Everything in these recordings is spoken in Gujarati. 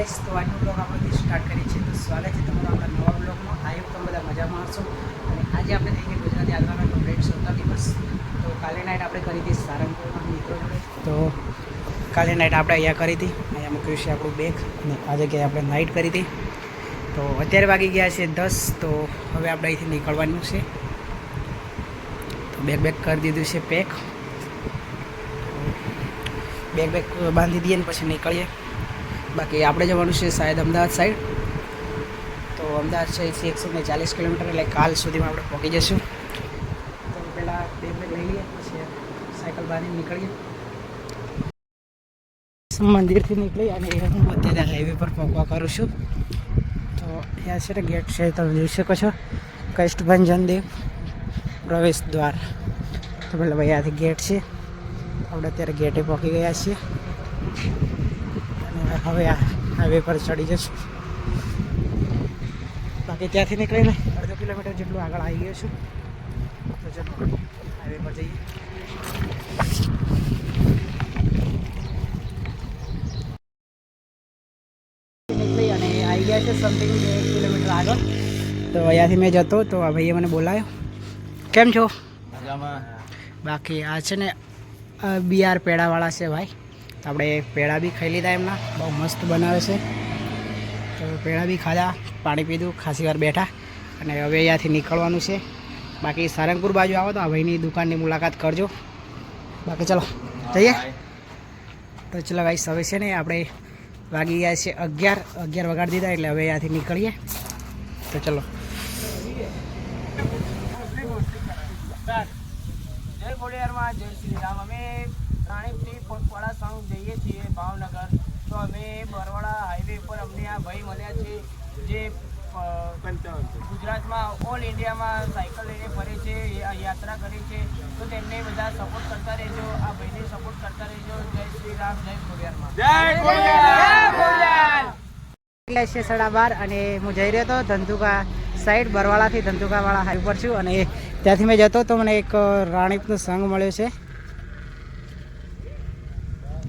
ગાઈસ, તો આજનો બ્લોગ આપણે સ્ટાર્ટ કરીએ છીએ. તો સ્વાગત છે તમારું આપણા નવા બ્લોગમાં. આઈ હોપ તમે બધા મજામાં હશો. અને આજે આપણે થઈ ગયા ગુજરાતી આગળના કમ્પ્લીટ 17 દિવસ. તો કાલે નાઇટ આપણે કરી હતી સારંગપુરમાં મિત્રો જોડે. તો કાલે નાઇટ આપણે અહીંયા કરી હતી, અહીંયા મૂક્યું છે આપણું બેગ. અને આ જગ્યાએ આપણે નાઇટ કરી હતી. તો અત્યારે વાગી ગયા છે 10. તો હવે આપણે અહીંથી નીકળવાનું છે. તો બેગ કરી દીધું છે પેક. બેગ બાંધી દઈએ ને પછી નીકળીએ. બાકી આપણે જવાનું છે શાયદ અમદાવાદ સાઈડ. તો અમદાવાદ સાઈડથી 140 કિલોમીટર, એટલે કાલ સુધીમાં આપણે પહોંચી જઈશું. તો પહેલાં બેગ લઈ લઈએ, પછી સાયકલ બાંધીને નીકળીએ. મંદિરથી નીકળી અને હું અત્યારે હાઈવે પર પહોંચવા કરું છું. તો અહીંયા છે ને ગેટ છે, તમે જોઈ શકો છો, કષ્ટભંજન દેવ પ્રવેશ દ્વાર. તો પહેલાં ભાઈ આથી ગેટ છે. આપણે અત્યારે ગેટે પહોંચી ગયા છીએ અને હવે આ હાઈવે પર ચડી જશું. બાકી ત્યાંથી નીકળીને 1/2 કિલોમીટર જેટલું આગળ આવી ગયો છું. તો ચલો હાઈવે પર જઈએ. નીકળી અને આવી ગયા છે સમથિંગ 1 કિલોમીટર આગળ. તો અહીંયાથી મેં જતો તો આ ભાઈએ મને બોલાયો. કેમ છો? બાકી આ છે ને BR પેડાવાળા છે ભાઈ. તો આપણે પેડા બી ખાઈ લીધા એમના, બહુ મસ્ત બનાવે છે. તો પેડા બી ખાધા, પાણી પીધું, ખાસી વાર બેઠા અને હવે અહીંયાથી નીકળવાનું છે. બાકી સારંગપુર બાજુ આવો તો આ ભાઈની દુકાનની મુલાકાત કરજો. બાકી ચલો જઈએ. તો ચલો ગાઈસ, હવે છે ને આપણે વાગી ગયા છે 11 વગાડી દીધા, એટલે હવે અહીંયાથી નીકળીએ. તો ચલો. જય ખોડિયારમાં, જય શ્રી રામ. અમે રાણીપથી પગપાળા સાઉન્ડ જઈએ છીએ ભાવનગર. તો અમે બરવાડા હાઈવે પર અમને આ ભાઈ મળ્યા છે જે ગુજરાતમાં ઓલ ઇન્ડિયામાં સાયકલ લઈને ફરે છે, યાત્રા કરે છે. તો તેમને બધા સપોર્ટ કરતા રહેજો, આ ભાઈને સપોર્ટ કરતા રહેજો. જય શ્રી રામ, જય ખોડિયારમાં. જય ખોડિયાર. એટલે છે 12:30 અને હું જઈ રહ્યો હતો ધંધુકા સાઈડ, બરવાળાથી ધંધુકાવાળા હાઈવે પર છું. અને ત્યાંથી મેં જતો તો મને એક રાણીપનો સંઘ મળ્યો છે.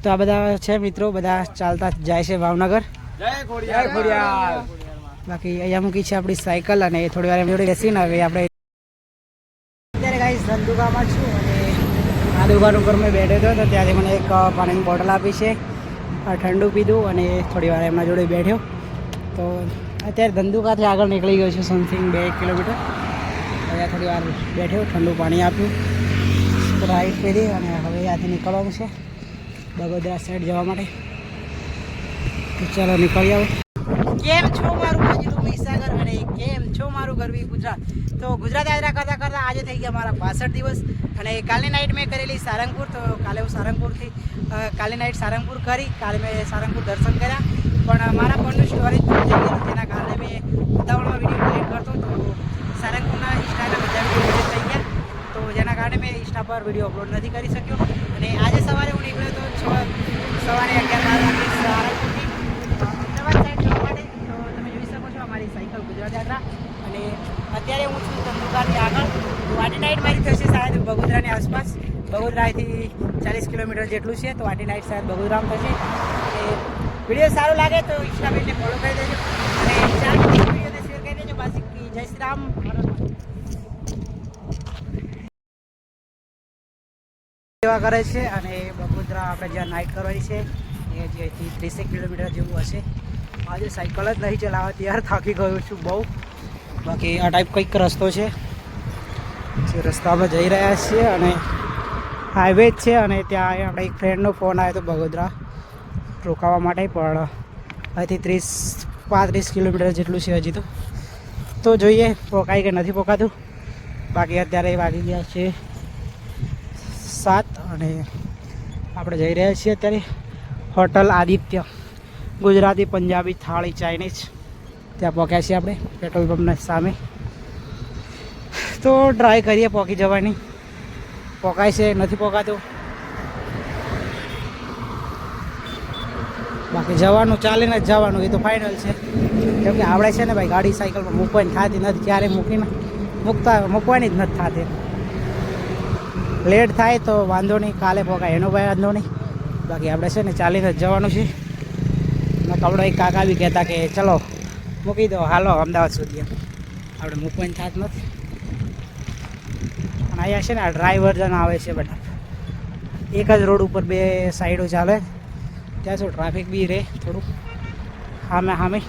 તો આ બધા છે મિત્રો, બધા ચાલતા જાય છે ભાવનગર. જય ખોડિયાર. બાકી અહીંયા મૂકી છે આપણી સાયકલ અને થોડી વાર એમ જોડે બેસીને હવે આપણે અત્યારે ગાઈસ ધંધુકામાં છું. અને આ દુકાન ઉપર મેં બેઠો હતો તો ત્યાંથી મને એક પાણીની બોટલ આપી છે, ઠંડુ પીધું અને થોડી વાર એમના જોડે બેઠ્યો. તો અત્યારે ધંધુકાથી આગળ નીકળી ગયો છું સમથિંગ 2 કિલોમીટર. અહીંયા થોડી વાર બેઠ્યો, ઠંડુ પાણી આપ્યું, રાઈડ કરી અને હવે ત્યાંથી નીકળવાનું છે બગોદરા સાઈડ જવા માટે. તો ચાલો નીકળી આવો. કેમ છો મારું મજનું મહીસાગર અને કેમ છો મારું ગરવી ગુજરાત. તો ગુજરાત યાત્રા કરતાં આજે થઈ ગયા મારા 62 દિવસ. અને કાલની નાઇટ મેં કરેલી સારંગપુર. તો કાલે હું સારંગપુરથી કાલે નાઇટ સારંગપુર કરી, કાલે મેં સારંગપુર દર્શન કર્યા. પણ મારા ફોનનું સ્ટોરેજ થઈ ગયું, તેના કારણે મેં ઉતાવળમાં વિડીયો ડિલીટ કરતો. તો સારંગપુરના ઇન્સ્ટાના બધા વિડીયો ડિલીટ થઈ ગયા. તો જેના કારણે મેં ઇન્સ્ટા પર વિડીયો અપલોડ નથી કરી શક્યો. અને આજે સવારે હું નીકળ્યો તો સવારે 11 વાગે સારંગપુરથી અમદાવાદ સાઈડ જવા માટે. તો તમે જોઈ શકો છો અમારી સાયકલ ગુજરાત યાત્રા. અને અત્યારે હું છું ધંધુકાની આગળ. તો આટી નાઇટ મારી થશે શાયદ બગોદરાની આસપાસ. બગોદરાથી 40 કિલોમીટર જેટલું છે. તો આટી નાઇટ શાયદ બગોદરામાં થશે. અને વિડીયો સારો લાગે તો ઇન્સ્ટા પેજને ફોલો કરી દેજો અને વિડીયોને શેર કરી દેજો. બાકી જય શ્રી રામ. સેવા કરે છે અને બગોદરા આપણે જ્યાં નાઇટ કરવાની છે એ જેથી 30 કિલોમીટર જેવું હશે. આજે સાયકલ જ નહીં ચલાવતી યાર, થાકી ગયો છું બહુ. બાકી આ ટાઈપ કંઈક રસ્તો છે, જે રસ્તામાં જઈ રહ્યા છીએ અને હાઈવે જ છે. અને ત્યાં આપણે એક ફ્રેન્ડનો ફોન આવ્યો હતો બગોદરા રોકાવા માટે, પણ અહીંથી 35 કિલોમીટર જેટલું છે હજી. તો જોઈએ પોકાય કે નથી પોકાતું. બાકી અત્યારે વાગી ગયા છે 7 અને આપણે જઈ રહ્યા છીએ અત્યારે હોટલ આદિત્ય, ગુજરાતી પંજાબી થાળી ચાઇનીઝ. ત્યાં પહોંચ્યા છીએ આપણે પેટ્રોલ પંપના સામે. તો ટ્રાય કરીએ પહોંચી જવાની, પોકાય છે નથી પોકાતું. બાકી જવાનું ચાલીને જ જવાનું, એ તો ફાઇનલ છે. કેમ કે આપણે છે ને ભાઈ ગાડી સાયકલમાં મૂકવાની થતી નથી, ક્યારે મૂકવાની જ નથી થતી. લેટ થાય તો વાંધો નહીં, કાલે પોકાય એનો ભાઈ વાંધો નહીં. બાકી આપણે છે ને ચાલીને જ જવાનું છે. તો આપણો એક કાકા બી કહેતા કે ચલો મૂકી દો હાલો અમદાવાદ સુધી, આપણે મૂકવાની થાત નથી. પણ અહીંયા છે ને આ ડ્રાય વર્ઝન આવે છે બધા, એક જ રોડ ઉપર 2 સાઈડો ચાલે, ત્યાં શું ટ્રાફિક બી રહે થોડું સામે સામે.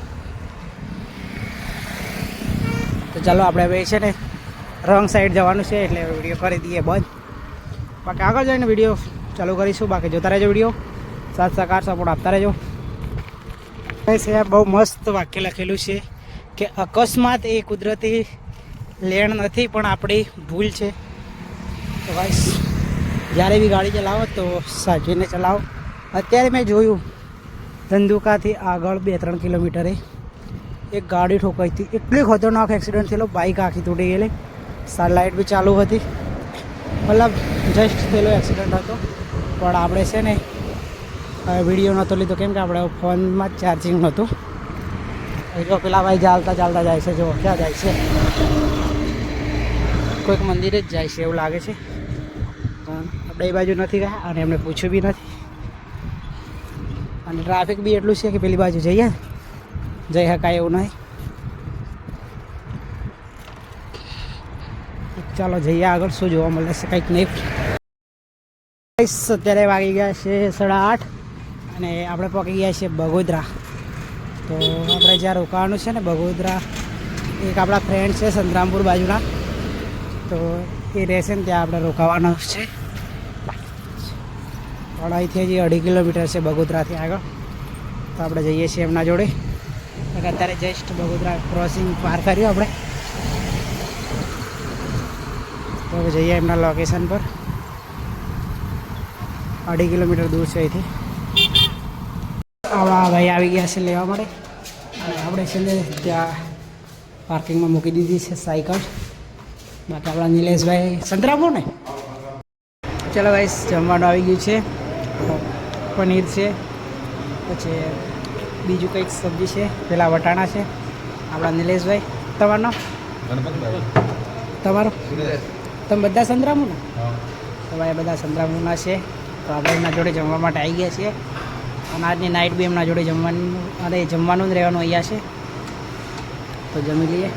તો ચાલો આપણે હવે છે ને રોંગ સાઈડ જવાનું છે એટલે વિડીયો કરી દઈએ બંધ. બાકી આગળ જઈને વિડીયો ચાલુ કરીશું. બાકી જોતા રહેજો વિડીયો, સાથ સહકાર સપોર્ટ આપતા રહેજો. છે બહુ મસ્ત વાક્ય લખેલું છે કે અકસ્માત એ કુદરતી લેણ નથી પણ આપણી ભૂલ છે. તો ગાઈસ જ્યારે બી ગાડી ચલાવો તો સાચવીને ચલાવો. અત્યારે મેં જોયું ધંધુકાથી આગળ 2-3 કિલોમીટરે એક ગાડી ઠોકાઈ હતી, એટલી ખતરનાક એક્સિડન્ટ થયેલો, બાઇક આખી તૂટી ગયેલી, લાઇટ બી ચાલુ હતી, મતલબ જસ્ટ થયેલો એક્સિડન્ટ હતો. પણ આપણે છે ને વિડીયો નહોતો લીધો કેમ કે આપણે ફોનમાં જ ચાર્જિંગ નહોતું. જો પેલા ભાઈ ચાલતા ચાલતા જાય છે, જો ક્યાં જાય છે, કોઈક મંદિરે જ જાય છે એવું લાગે છે. પણ આપણે એ બાજુ નથી ગયા અને એમને પૂછ્યું બી નથી. અને ટ્રાફિક બી એટલું છે કે પેલી બાજુ જઈ શકાય એવું નહીં. ચાલો જઈએ આગળ, શું જોવા મળે છે કંઈક નહીં. અત્યારે વાગી ગયા છે 8:30 અને આપણે પહોંચી ગયા છીએ બગોદરા. તો આપણે જ્યાં રોકાવાનું છે ને બગોદરા, એક આપણા ફ્રેન્ડ છે સંતરામપુર બાજુના, તો એ રહેશે ને ત્યાં આપણે રોકાવાનું છે. પણ અહીંથી હજી 2.5 કિલોમીટર છે બગોદરાથી આગળ. તો આપણે જઈએ છીએ એમના જોડે. અત્યારે જસ્ટ બગોદરા ક્રોસિંગ પાર કર્યું આપણે, તો હવે જઈએ એમના લોકેશન પર. 2.5 કિલોમીટર દૂર છે અહીંથી. આવા ભાઈ આવી ગયા છે લેવા માટે અને આપણે છે ને ત્યાં પાર્કિંગમાં મૂકી દીધી છે સાયકલ. બાકી આપણા નિલેશભાઈ સંતરામપુર ને. ચાલો ભાઈ જમવાનું આવી ગયું છે, પનીર છે, પછી બીજું કંઈક સબ્જી છે, પેલા વટાણા છે. આપણા નિલેશભાઈ, તમારું નામ? તમારું? તમે બધા સંતરામપુર ને? તો ભાઈ બધા સંતરામપુરના છે. તો આપણે એમના જોડે જમવા માટે આવી ગયા છીએ અને આજની નાઇટ બી એમના જોડે જમવાનું જ રહેવાનું અહીંયા છે. તો જમી લઈએ.